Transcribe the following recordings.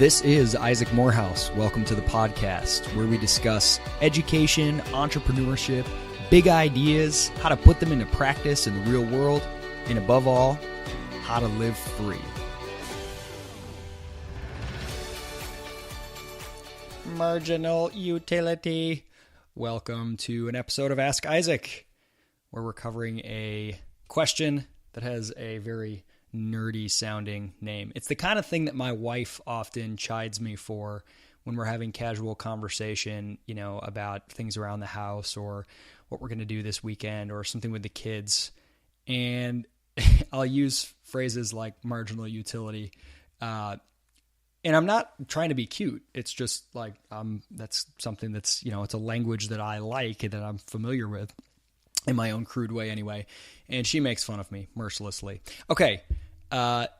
This is Isaac Morehouse. Welcome to the podcast where we discuss education, entrepreneurship, big ideas, how to put them into practice in the real world, and above all, how to live free. Marginal utility. Welcome to an episode of Ask Isaac, where we're covering a question that has a very nerdy sounding name. It's the kind of thing that my wife often chides me for when we're having casual conversation, about things around the house or what we're going to do this weekend or something with the kids. And I'll use phrases like marginal utility. And I'm not trying to be cute. It's just like, that's something that's, it's a language that I like and that I'm familiar with in my own crude way anyway. And she makes fun of me mercilessly. Okay.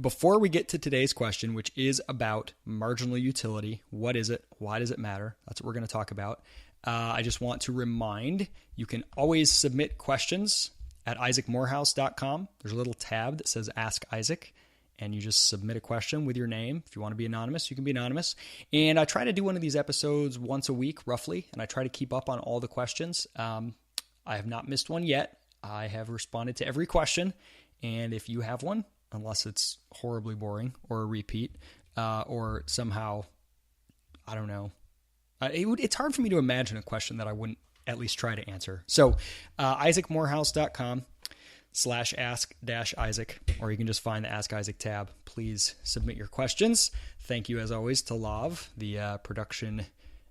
Before we get to today's question, which is about marginal utility, what is it? Why does it matter? That's what we're going to talk about. I just want to remind you can always submit questions at isaacmorehouse.com. There's a little tab that says Ask Isaac, and you just submit a question with your name. If you want to be anonymous, you can be anonymous. And I try to do one of these episodes once a week, roughly, and I try to keep up on all the questions. I have not missed one yet. I have responded to every question, and if you have one, unless it's horribly boring or a repeat, or somehow, I don't know. It's hard for me to imagine a question that I wouldn't at least try to answer. So isaacmorehouse.com/ask-isaac, or you can just find the Ask Isaac tab. Please submit your questions. Thank you, as always, to Lav, the production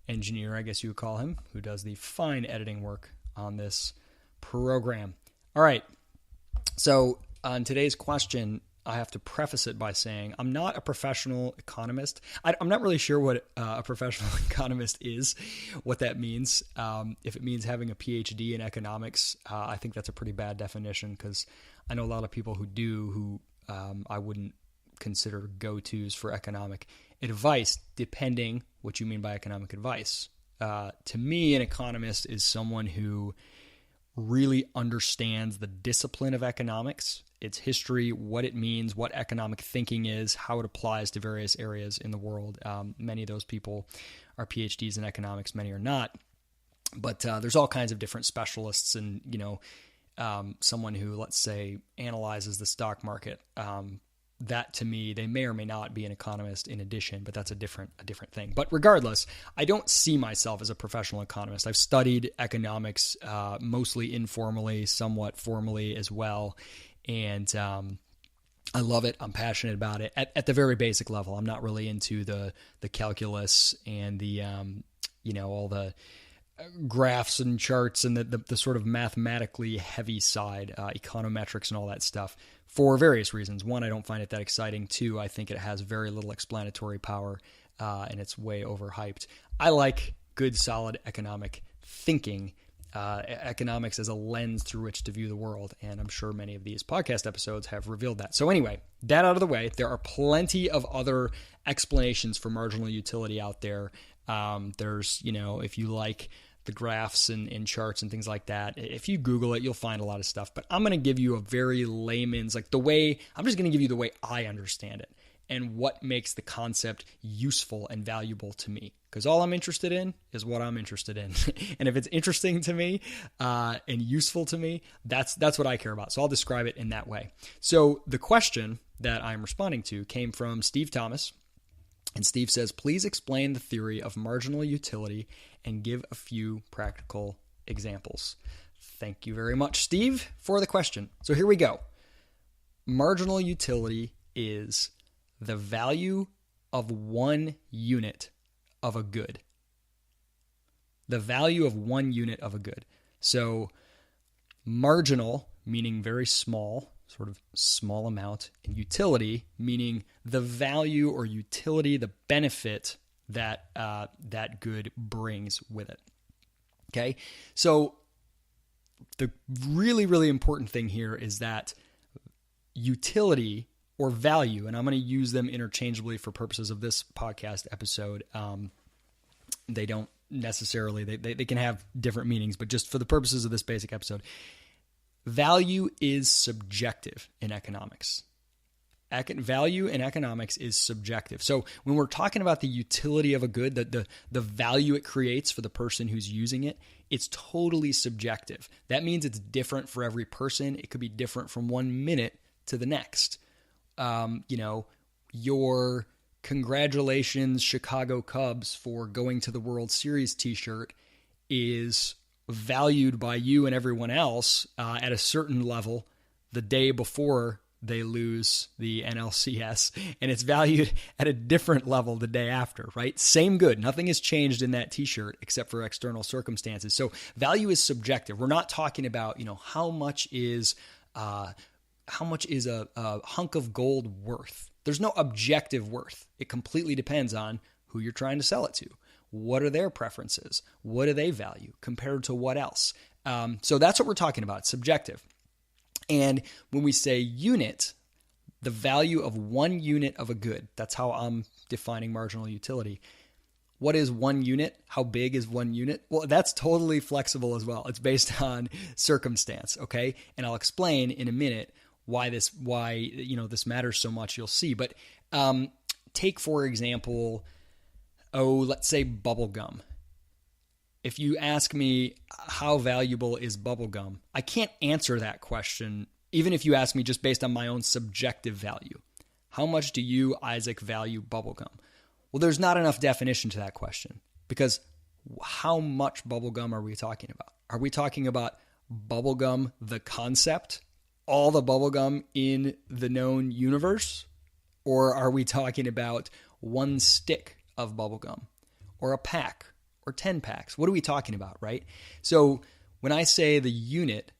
engineer, I guess you would call him, who does the fine editing work on this program. All right. So on today's question, I have to preface it by saying I'm not a professional economist. I'm not really sure what a professional economist is, what that means. If it means having a PhD in economics, I think that's a pretty bad definition, because I know a lot of people who do, who I wouldn't consider go-tos for economic advice, depending what you mean by economic advice. To me, an economist is someone who really understands the discipline of economics, its history, what it means, what economic thinking is, how it applies to various areas in the world. Many of those people are PhDs in economics, many are not. But there's all kinds of different specialists, and someone who, let's say, analyzes the stock market. That, to me, they may or may not be an economist in addition, but that's a different thing. But regardless, I don't see myself as a professional economist. I've studied economics mostly informally, somewhat formally as well, and I love it. I'm passionate about it at the very basic level. I'm not really into the calculus and the all the graphs and charts and the sort of mathematically heavy side, econometrics and all that stuff, for various reasons. One, I don't find it that exciting. Two, I think it has very little explanatory power, and it's way overhyped. I like good, solid economic thinking, economics as a lens through which to view the world, and I'm sure many of these podcast episodes have revealed that. So anyway, that out of the way, there are plenty of other explanations for marginal utility out there. There's, if you like the graphs and charts and things like that, if you Google it, you'll find a lot of stuff. But I'm going to give you a very layman's, I'm just going to give you the way I understand it and what makes the concept useful and valuable to me. Because all I'm interested in is what I'm interested in. And if it's interesting to me and useful to me, that's what I care about. So I'll describe it in that way. So the question that I'm responding to came from Steve Thomas. And Steve says, please explain the theory of marginal utility and give a few practical examples. Thank you very much, Steve, for the question. So here we go. Marginal utility is the value of one unit of a good. The value of one unit of a good. So marginal, meaning very small, sort of small amount, and utility, meaning the value or utility, the benefit that that good brings with it. Okay, so the really, really important thing here is that utility or value, and I'm going to use them interchangeably for purposes of this podcast episode. They don't necessarily, they can have different meanings, but just for the purposes of this basic episode, value is subjective in economics. Value in economics is subjective. So when we're talking about the utility of a good, the value it creates for the person who's using it, it's totally subjective. That means it's different for every person. It could be different from 1 minute to the next. Your congratulations Chicago Cubs for going to the World Series t-shirt is valued by you and everyone else at a certain level the day before they lose the NLCS, and it's valued at a different level the day after, right? Same good. Nothing has changed in that t-shirt except for external circumstances. So value is subjective. We're not talking about, how much is a hunk of gold worth. There's no objective worth. It completely depends on who you're trying to sell it to. What are their preferences? What do they value compared to what else? So that's what we're talking about. It's subjective. And when we say unit, the value of 1 unit of a good, that's how I'm defining marginal utility. What is 1 unit? How big is 1 unit? Well, that's totally flexible as well. It's based on circumstance, okay? And I'll explain in a minute why this matters so much. You'll see. But take, for example, let's say bubble gum. If you ask me how valuable is bubble gum, I can't answer that question, even if you ask me just based on my own subjective value. How much do you, Isaac, value bubble gum? Well, there's not enough definition to that question, because how much bubble gum are we talking about? Are we talking about bubble gum, the concept, all the bubble gum in the known universe? Or are we talking about 1 stick of bubble gum, or a pack, or 10 packs? What are we talking about, right? So when I say the unit,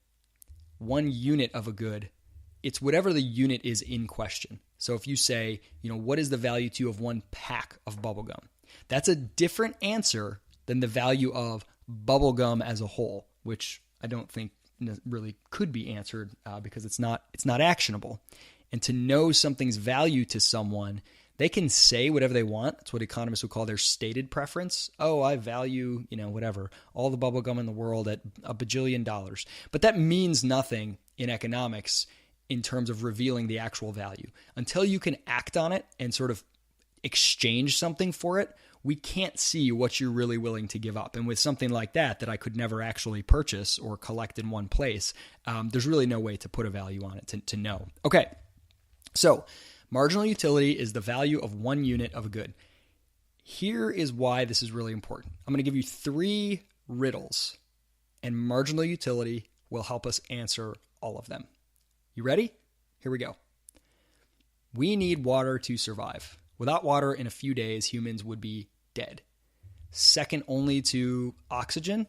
1 unit of a good, it's whatever the unit is in question. So if you say, what is the value to you of 1 pack of bubble gum? That's a different answer than the value of bubble gum as a whole, which I don't think really could be answered because it's not actionable. And to know something's value to someone, they can say whatever they want. That's what economists would call their stated preference. Oh, I value, whatever, all the bubble gum in the world at $1 bajillion. But that means nothing in economics in terms of revealing the actual value. Until you can act on it and sort of exchange something for it, we can't see what you're really willing to give up. And with something like that I could never actually purchase or collect in one place, there's really no way to put a value on it to know. Okay, so marginal utility is the value of 1 unit of a good. Here is why this is really important. I'm going to give you 3 riddles, and marginal utility will help us answer all of them. You ready? Here we go. We need water to survive. Without water, in a few days, humans would be dead. Second only to oxygen,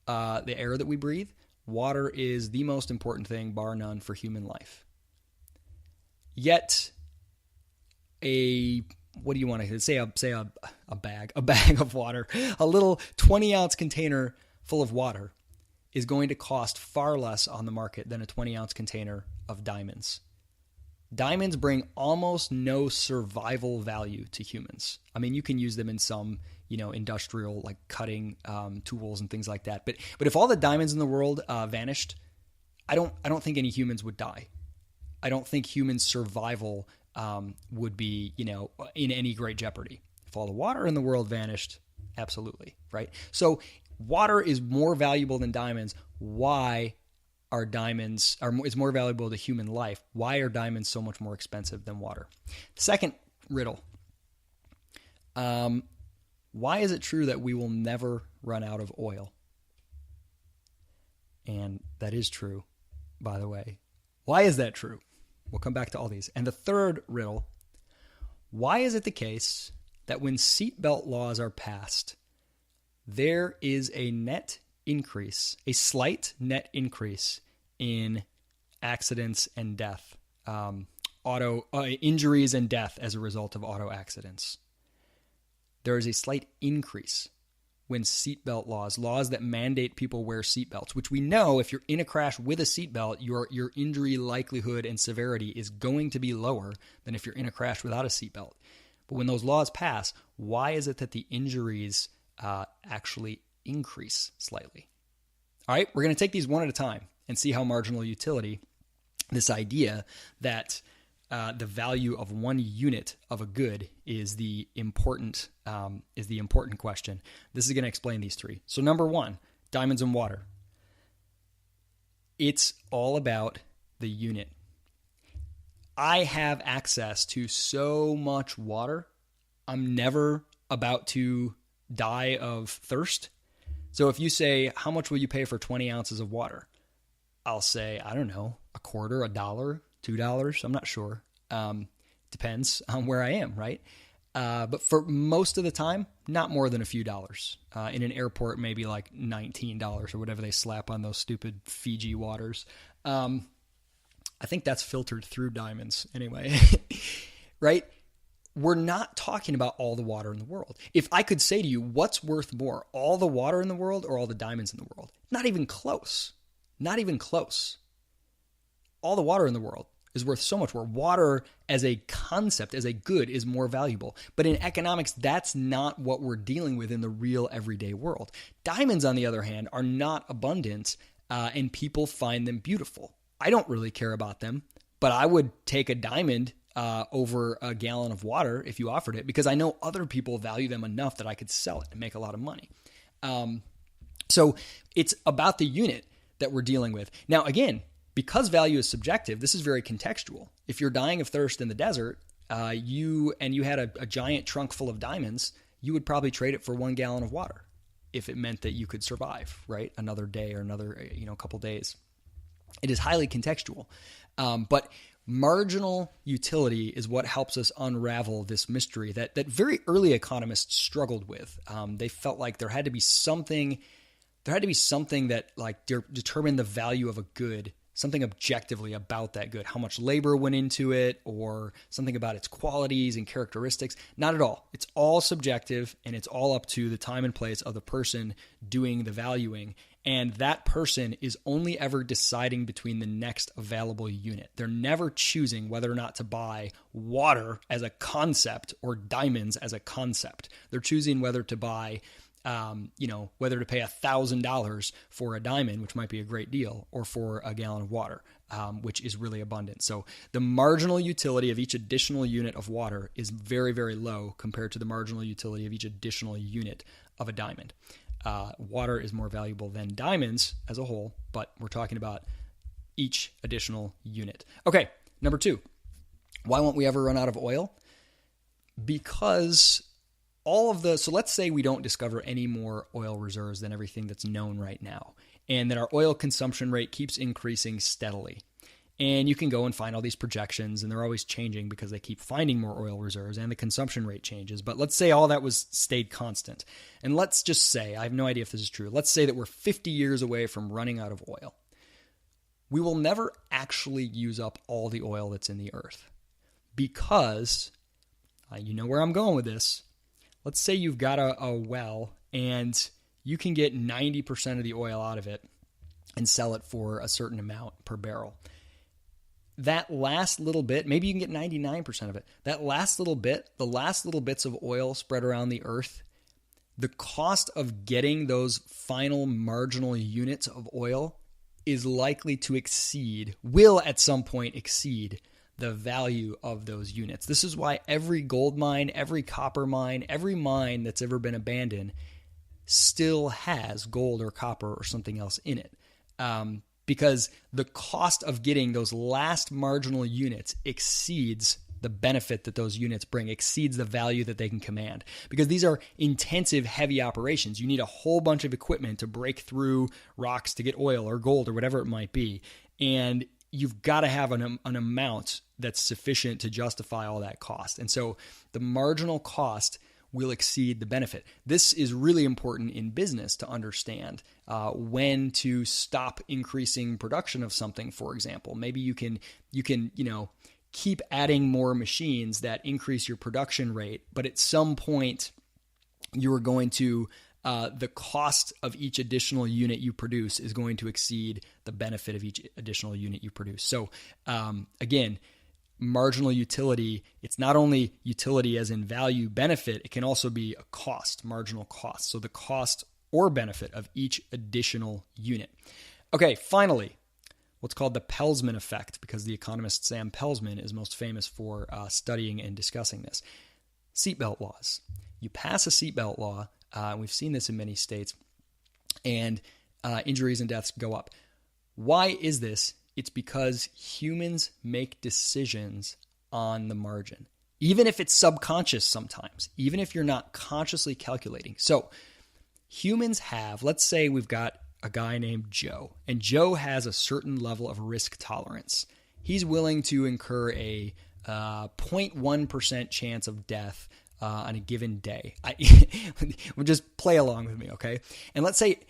the air that we breathe, water is the most important thing, bar none, for human life. Yet, what do you want to say? A bag of water, a little 20-ounce container full of water is going to cost far less on the market than a 20-ounce container of diamonds. Diamonds bring almost no survival value to humans. I mean, you can use them in some, industrial, like cutting tools and things like that. But if all the diamonds in the world vanished, I don't think any humans would die. I don't think human survival would be, in any great jeopardy. If all the water in the world vanished, absolutely, right? So water is more valuable than diamonds. Why are diamonds is more valuable to human life? Why are diamonds so much more expensive than water? Second riddle. Why is it true that we will never run out of oil? And that is true, by the way. Why is that true? We'll come back to all these. And the third riddle. Why is it the case that when seatbelt laws are passed, there is a slight net increase in accidents and death, injuries and death as a result of auto accidents? There is a slight increase when seatbelt laws that mandate people wear seatbelts, which we know if you're in a crash with a seatbelt, your injury likelihood and severity is going to be lower than if you're in a crash without a seatbelt. But when those laws pass, why is it that the injuries actually increase slightly? All right, we're going to take these one at a time and see how marginal utility, this idea that the value of one unit of a good is the important question. This is going to explain these three. So number one, diamonds and water. It's all about the unit. I have access to so much water. I'm never about to die of thirst. So if you say, how much will you pay for 20 ounces of water? I'll say, I don't know, a quarter, $1, $2. I'm not sure. Depends on where I am, right? But for most of the time, not more than a few dollars. In an airport, maybe like $19 or whatever they slap on those stupid Fiji waters. I think that's filtered through diamonds anyway, right? We're not talking about all the water in the world. If I could say to you, what's worth more, all the water in the world or all the diamonds in the world? Not even close. Not even close. All the water in the world is worth so much more. Water as a concept, as a good, is more valuable. But in economics, that's not what we're dealing with in the real everyday world. Diamonds, on the other hand, are not abundant, and people find them beautiful. I don't really care about them, but I would take a diamond over a gallon of water if you offered it, because I know other people value them enough that I could sell it and make a lot of money. So it's about the unit that we're dealing with. Now, again, because value is subjective, this is very contextual. If you're dying of thirst in the desert, you had a giant trunk full of diamonds, you would probably trade it for 1 gallon of water if it meant that you could survive, right? Another day or another, couple days. It is highly contextual. But marginal utility is what helps us unravel this mystery that very early economists struggled with. They felt like there had to be something that like determined the value of a good, something objectively about that good, how much labor went into it, or something about its qualities and characteristics. Not at all. It's all subjective, and it's all up to the time and place of the person doing the valuing. And that person is only ever deciding between the next available unit. They're never choosing whether or not to buy water as a concept or diamonds as a concept. They're choosing whether to buy, whether to pay $1,000 for a diamond, which might be a great deal, or for a gallon of water, which is really abundant. So the marginal utility of each additional unit of water is very, very low compared to the marginal utility of each additional unit of a diamond. Water is more valuable than diamonds as a whole, but we're talking about each additional unit. Okay, number 2. Why won't we ever run out of oil? Because so let's say we don't discover any more oil reserves than everything that's known right now, and that our oil consumption rate keeps increasing steadily. And you can go and find all these projections, and they're always changing because they keep finding more oil reserves and the consumption rate changes. But let's say all that stayed constant. And let's just say, I have no idea if this is true, let's say that we're 50 years away from running out of oil. We will never actually use up all the oil that's in the earth, because, you know where I'm going with this. Let's say you've got a well and you can get 90% of the oil out of it and sell it for a certain amount per barrel. That last little bit, maybe you can get 99% of it. That last little bit, the last little bits of oil spread around the earth, the cost of getting those final marginal units of oil is likely to will at some point exceed the value of those units. This is why every gold mine, every copper mine, every mine that's ever been abandoned still has gold or copper or something else in it. Because the cost of getting those last marginal units exceeds the benefit that those units bring, exceeds the value that they can command. Because these are intensive, heavy operations. You need a whole bunch of equipment to break through rocks to get oil or gold or whatever it might be. And you've got to have an amount that's sufficient to justify all that cost. And so the marginal cost will exceed the benefit. This is really important in business to understand when to stop increasing production of something, for example. Maybe you can keep adding more machines that increase your production rate, but at some point you are going to the cost of each additional unit you produce is going to exceed the benefit of each additional unit you produce. So again, marginal utility, it's not only utility as in value benefit, it can also be a cost, marginal cost. So the cost or benefit of each additional unit. Okay, finally, what's called the Pelsman effect, because the economist Sam Pelsman is most famous for studying and discussing this. Seatbelt laws. You pass a seatbelt law, and we've seen this in many states, and injuries and deaths go up. Why is this? It's because humans make decisions on the margin, even if it's subconscious sometimes, even if you're not consciously calculating. So humans have, let's say we've got a guy named Joe, and Joe has a certain level of risk tolerance. He's willing to incur a 0.1% chance of death on a given day. Just play along with me, okay? And let's say,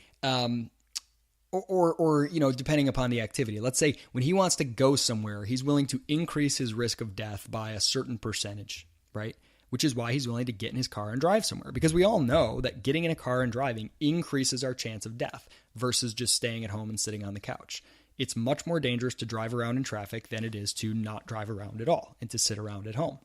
or depending upon the activity, let's say when he wants to go somewhere, he's willing to increase his risk of death by a certain percentage, right? Which is why he's willing to get in his car and drive somewhere. Because we all know that getting in a car and driving increases our chance of death versus just staying at home and sitting on the couch. It's much more dangerous to drive around in traffic than it is to not drive around at all and to sit around at home,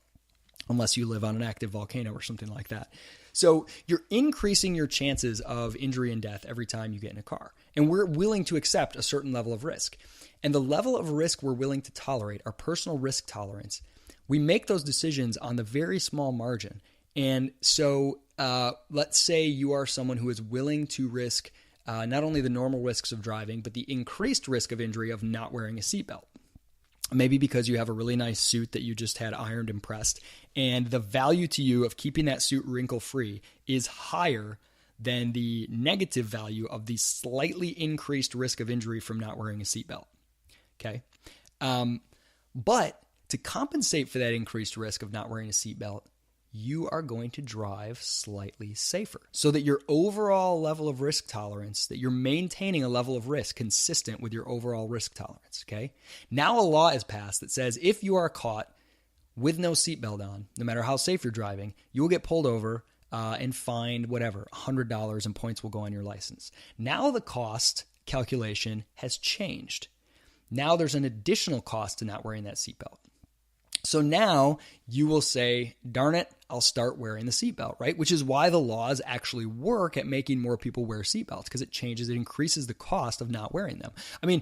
unless you live on an active volcano or something like that. So you're increasing your chances of injury and death every time you get in a car. And we're willing to accept a certain level of risk. And the level of risk we're willing to tolerate, our personal risk tolerance, we make those decisions on the very small margin. And so let's say you are someone who is willing to risk not only the normal risks of driving, but the increased risk of injury of not wearing a seatbelt. Maybe because you have a really nice suit that you just had ironed and pressed, and the value to you of keeping that suit wrinkle-free is higher than the negative value of the slightly increased risk of injury from not wearing a seatbelt. Okay? But to compensate for that increased risk of not wearing a seatbelt, you are going to drive slightly safer so that your overall level of risk tolerance, that you're maintaining a level of risk consistent with your overall risk tolerance, okay? Now a law is passed that says if you are caught with no seatbelt on, no matter how safe you're driving, you will get pulled over and fined whatever, $100, and points will go on your license. Now the cost calculation has changed. Now there's an additional cost to not wearing that seatbelt. So now you will say, darn it, I'll start wearing the seatbelt, right? Which is why the laws actually work at making more people wear seatbelts, because it increases the cost of not wearing them. I mean,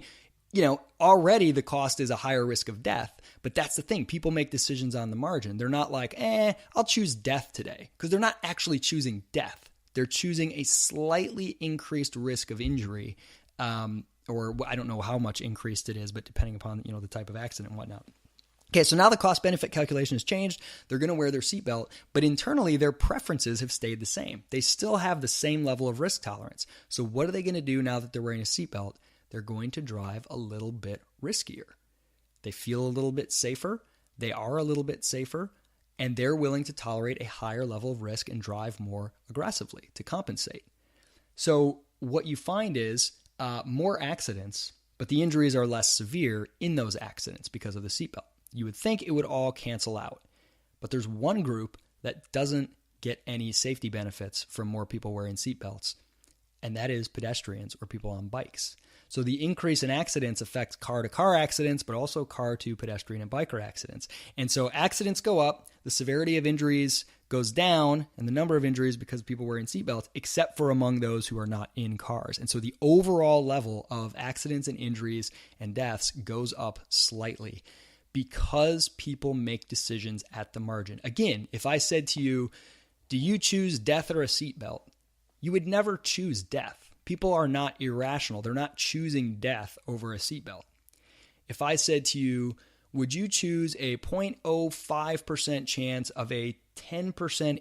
already the cost is a higher risk of death, but that's the thing. People make decisions on the margin. They're not like, I'll choose death today, because they're not actually choosing death. They're choosing a slightly increased risk of injury, or I don't know how much increased it is, but depending upon, the type of accident and whatnot. Okay, so now the cost-benefit calculation has changed. They're going to wear their seatbelt, but internally their preferences have stayed the same. They still have the same level of risk tolerance. So what are they going to do now that they're wearing a seatbelt? They're going to drive a little bit riskier. They feel a little bit safer. They are a little bit safer, and they're willing to tolerate a higher level of risk and drive more aggressively to compensate. So what you find is more accidents, but the injuries are less severe in those accidents because of the seatbelt. You would think it would all cancel out, but there's one group that doesn't get any safety benefits from more people wearing seatbelts, and that is pedestrians or people on bikes. So the increase in accidents affects car-to-car accidents, but also car-to-pedestrian and biker accidents. And so accidents go up, the severity of injuries goes down, and the number of injuries because of people wearing seatbelts, except for among those who are not in cars. And so the overall level of accidents and injuries and deaths goes up slightly, because people make decisions at the margin. Again, if I said to you, do you choose death or a seatbelt? You would never choose death. People are not irrational. They're not choosing death over a seatbelt. If I said to you, would you choose a 0.05% chance of a 10%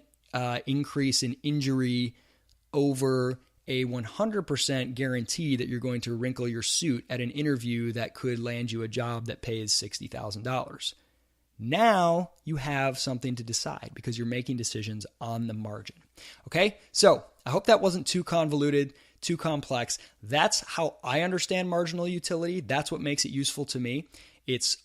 increase in injury over a 100% guarantee that you're going to wrinkle your suit at an interview that could land you a job that pays $60,000. Now you have something to decide because you're making decisions on the margin. Okay, so I hope that wasn't too convoluted, too complex. That's how I understand marginal utility. That's what makes it useful to me. It's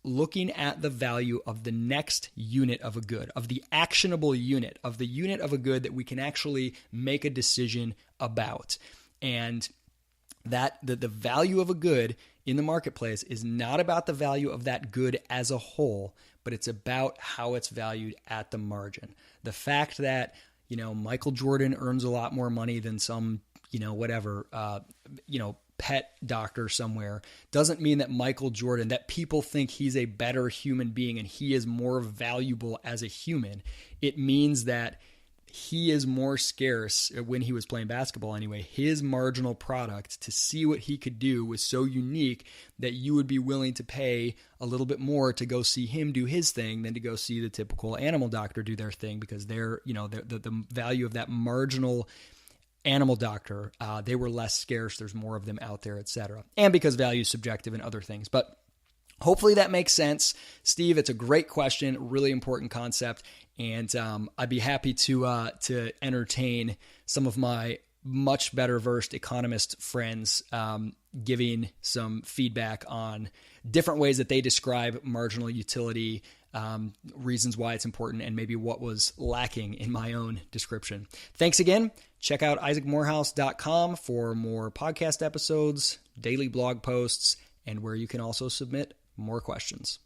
looking at the value of the next unit of a good, of the actionable unit, of the unit of a good that we can actually make a decision about. And that the value of a good in the marketplace is not about the value of that good as a whole, but it's about how it's valued at the margin. The fact that, Michael Jordan earns a lot more money than some, pet doctor somewhere doesn't mean that Michael Jordan, that people think he's a better human being and he is more valuable as a human. It means that he is more scarce when he was playing basketball anyway. His marginal product to see what he could do was so unique that you would be willing to pay a little bit more to go see him do his thing than to go see the typical animal doctor do their thing, because they're, the value of that marginal animal doctor, they were less scarce. There's more of them out there, etc. And because value is subjective and other things. But hopefully that makes sense. Steve, it's a great question, really important concept. And I'd be happy to entertain some of my much better versed economist friends giving some feedback on different ways that they describe marginal utility, reasons why it's important, and maybe what was lacking in my own description. Thanks again. Check out isaacmorehouse.com for more podcast episodes, daily blog posts, and where you can also submit more questions.